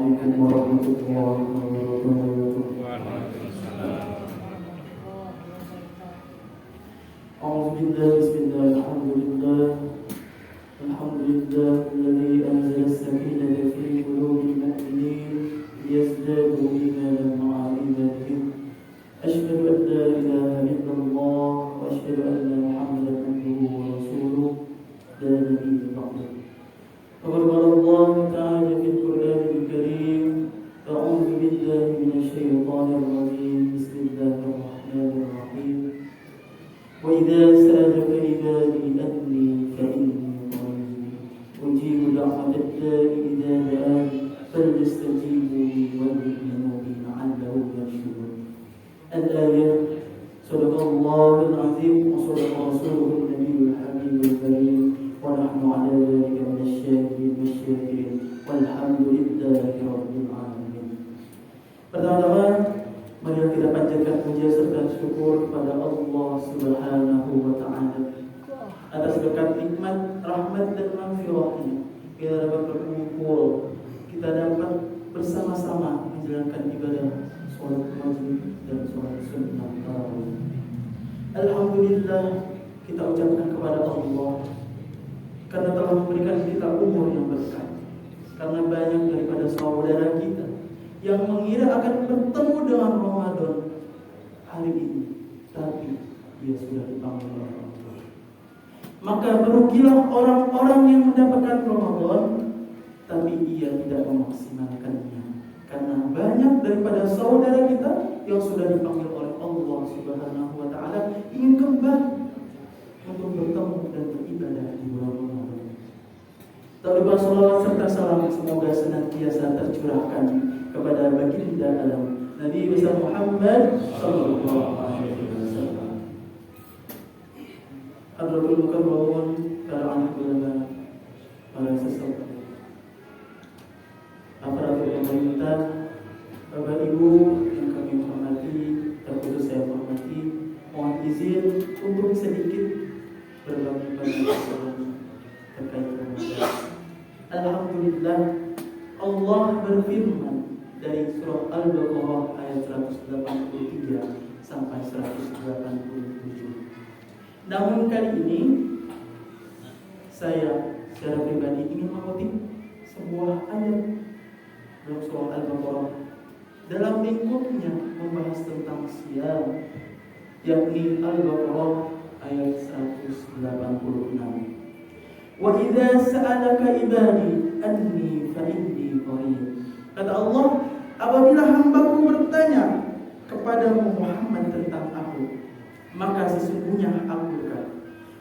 Assalamualaikum warahmatullahi wabarakatuh. Alhamdulillah, bismillah, alhamdulillah. Alhamdulillah alladzi anzala as-sakinata fi qulubil mu'minin liyazdadu imanan ma'a imanihim. Asyhadu an la ilaha illallah wa asyhadu anna Muhammadan abduhu wa rasuluh la nabiyya ba'dahu. فقد قال الله تعالى في القرآن الكريم أعوذ بالله من الشيطان الرجيم بسم الله الرحمن الرحيم وإذا سألك عبادي أني فإني قريب أجيب دعوة الداء إذا دعان فليستجيبوا لي وليؤمنوا بي لعلهم يرشدون. الآية صدق الله العظيم وصدق رسوله النبي الحبيب الكريم ونحن على ذلك من الشاهدين والشاكرين والحمد لله رب العالمين. Pertama-tama mari kita panjatkan puja serta syukur kepada Allah Subhanahu wa taala atas berkat nikmat, rahmat dan maghfirah-Nya. Kita dapat berkumpul, kita dapat bersama-sama menjalankan ibadah salat wajib dan salat sunnah tarawih. Alhamdulillah kita ucapkan kepada Allah karena telah memberikan kita umur yang berkah. Karena banyak daripada saudara kita yang mengira akan bertemu dengan Ramadan hari ini, tapi dia sudah dipanggil oleh Allah. Maka merugilah orang-orang yang mendapatkan Ramadan, tapi ia tidak memaksimalkannya. Karena banyak daripada saudara kita yang sudah dipanggil oleh Allah Subhanahu wa taala ingin kembali untuk bertemu dan beribadah di bulan Ramadan. Tak lupa salawat serta salam semoga senantiasa tercurahkan kepada baginda alam Nabi besar Muhammad sallallahu alaihi wasallam. Hadratul mukarramun, para alim ulama, para sesepuh, aparatur pemerintah, Bapak Ibu yang kami hormati, terkhusus saya hormati, mohon izin untuk sedikit berbagi pengalaman terkait Ramadan. Alhamdulillah, Allah berfirman dari surah Al-Baqarah ayat 183 sampai 187. Namun kali ini saya secara pribadi ingin mengutip sebuah ayat dalam surah Al-Baqarah dalam lingkupnya membahas tentang siam, yakni Al-Baqarah ayat 186. Wa idza sa'alaka ibadi anni fa inni qarib. Kata Allah, apabila hambaku bertanya kepadamu Muhammad tentang aku, maka sesungguhnya aku dekat.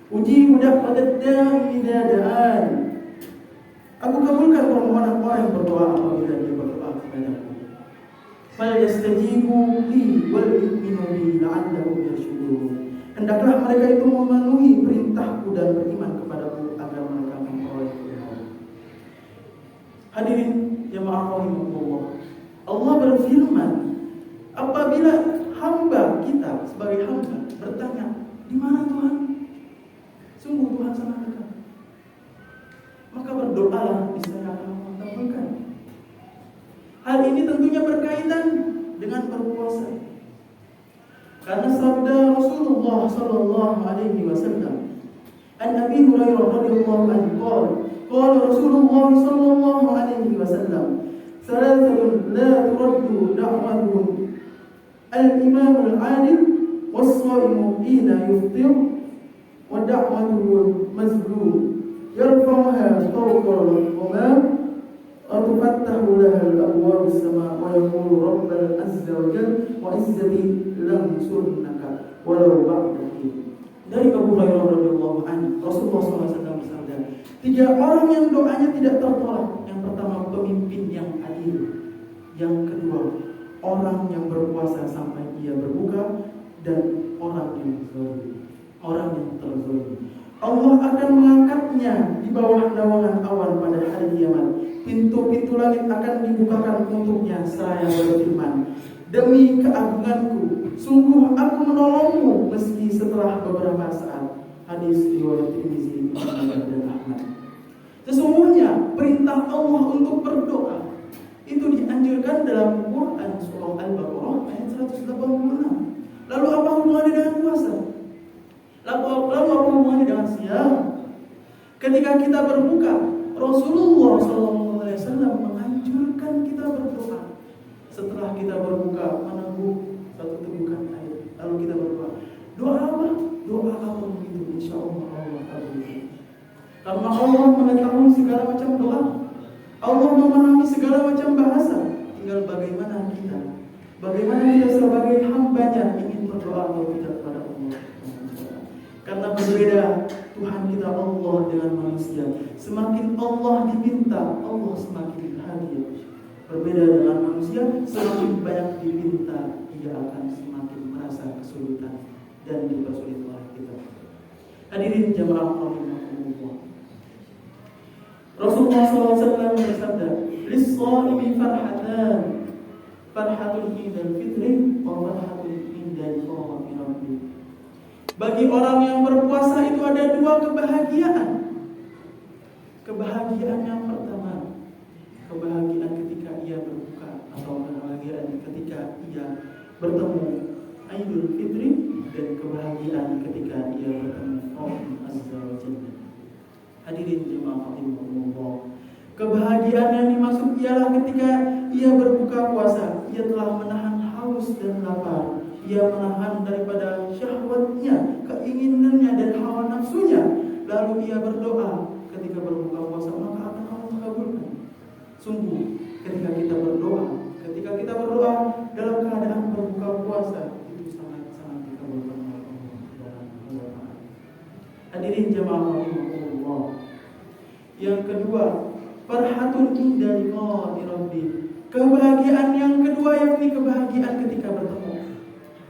Ujibu da'watad da'i idza da'an. Aku kabulkan permohonan orang yang berdoa apabila dia berdoa kepadaku. Falyastajibu li wal yu'minu bi la'allahum yarshudun. Hendaklah mereka itu memenuhi perintahku dan beriman kepadaku agar mereka memperoleh hidayah. Hadirin yang ma'afahimullah, Allah berfirman, apabila hamba kita sebagai hamba bertanya, di mana Tuhan? Sungguh Tuhan sangat dekat. Maka berdoalah, niscaya akan mengabulkan. Hal ini tentunya berkaitan dengan berpuasa. Karena sabda Rasulullah sallallahu alaihi wasallam, An Abi Hurairah radhiyallahu anhu qala Rasulullah sallallahu alaihi wasallam, "Salatun la turaddu da'watuhum al-imam al-'adil was-sha'imu hina yuftir wa da'watuhu al-mazlum yarfa'uha fawqa al-ghamam وتفتح لها الأبواب السماء ويقول رب العز وجل وعزتي لانصرنك ولو بعد حين." Dari Abu Hurairah radhiyallahu anhu, Rasulullah SAW bersabda, 3 orang yang doanya tidak tertolak. Yang pertama, pemimpin yang adil. Yang kedua, orang yang berpuasa sampai ia berbuka, dan orang yang zalim, orang yang terzalim. Allah akan mengangkatnya di bawah naungan awan pada hari kiamat. Pintu-pintu langit akan dibukakan untuknya seraya berfirman, demi keagunganku, sungguh aku menolongmu meski setelah beberapa saat. Hadis riwayat Tirmizi dan Ahmad. Sesungguhnya perintah Allah untuk berdoa itu ketika kita berbuka, Rasulullah SAW menganjurkan kita berdoa. Setelah kita berbuka, meneguk satu tegukan air, lalu kita berdoa. Doa apa? Doa apa begitu? Insya Allah Allah kabulkan. Karena Allah mengetahui segala macam doa, Allah memahami segala macam bahasa. Tinggal bagaimana kita sebagai hamba-Nya ingin berdoa atau tidak kepada Allah. Karena berbeda Tuhan kita Allah dengan manusia. Semakin Allah diminta, Allah semakin bahagia. Berbeda dengan manusia, semakin banyak diminta, ia akan semakin merasa kesulitan dan dipersulit oleh kita. Hadirin jamaah rahimahumullah. Rasulullah SAW bersabda, "Lis-shaimi farhatan, farhatun indal fitri wa farhatun indal qawmi rabbi." Bagi orang yang berpuasa itu ada dua kebahagiaan. Kebahagiaan yang pertama, kebahagiaan ketika ia berbuka, atau kebahagiaan ketika ia bertemu Idul Fitri, dan kebahagiaan ketika ia bertemu Allah Azza wa Jalla. Hadirin jemaah rahimahumullah, kebahagiaan yang dimaksud ialah ketika ia berbuka puasa, ia telah menahan haus dan lapar, ia menahan daripada syahwatnya, keinginannya dan hawa nafsunya, lalu ia berdoa ketika berbuka puasa, maka akan Allah kabulkan. Sungguh ketika kita berdoa dalam keadaan berbuka puasa, itu sangat-sangat dikabulkan oleh Allah Subhanahu wa taala. Hadirin jemaah rahimahumullah. Yang kedua, farhatun inda liqa'i rabbi. Kebahagiaan yang kedua yakni kebahagiaan ketika bertemu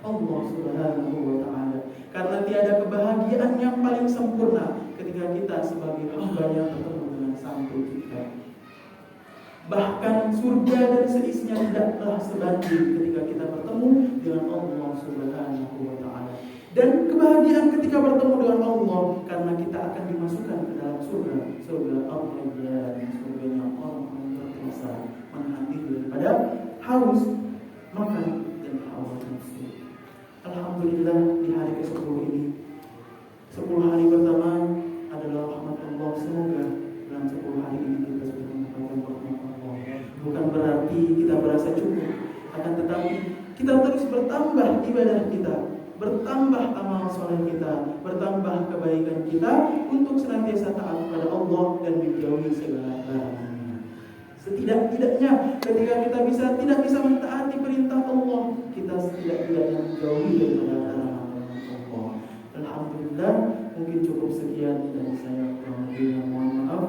Allah Subhanahu wa taala. Karena tiada kebahagiaan yang paling sempurna ketika kita sebagai hamba yang bertemu dengan Sang Pencipta. Bahkan surga dan seisinya tidaklah sebanding ketika kita bertemu dengan Allah Subhanahu wa taala. Dan kebahagiaan ketika bertemu dengan Allah karena kita akan dimasukkan ke dalam surga Allah, surganya orang-orang berpuasa, menahan diri daripada haus, makan dan hawa nafsu. Alhamdulillah, di hari ke-10 ini, 10 hari pertama adalah rahmat Allah. Semoga dalam 10 hari ini kita sudah mendapatkan rahmat Allah. Bukan berarti kita merasa cukup, akan tetapi kita terus bertambah ibadah kita, bertambah amal soleh kita, bertambah kebaikan kita untuk senantiasa taat kepada Allah dan menjauhi segala larangannya. Setidak-tidaknya ketika kita tidak bisa mentaati perintah Allah, kita setidak-tidaknya menjauhi daripada larangan Allah. Alhamdulillah, mungkin cukup sekian dari saya. Mohon maaf.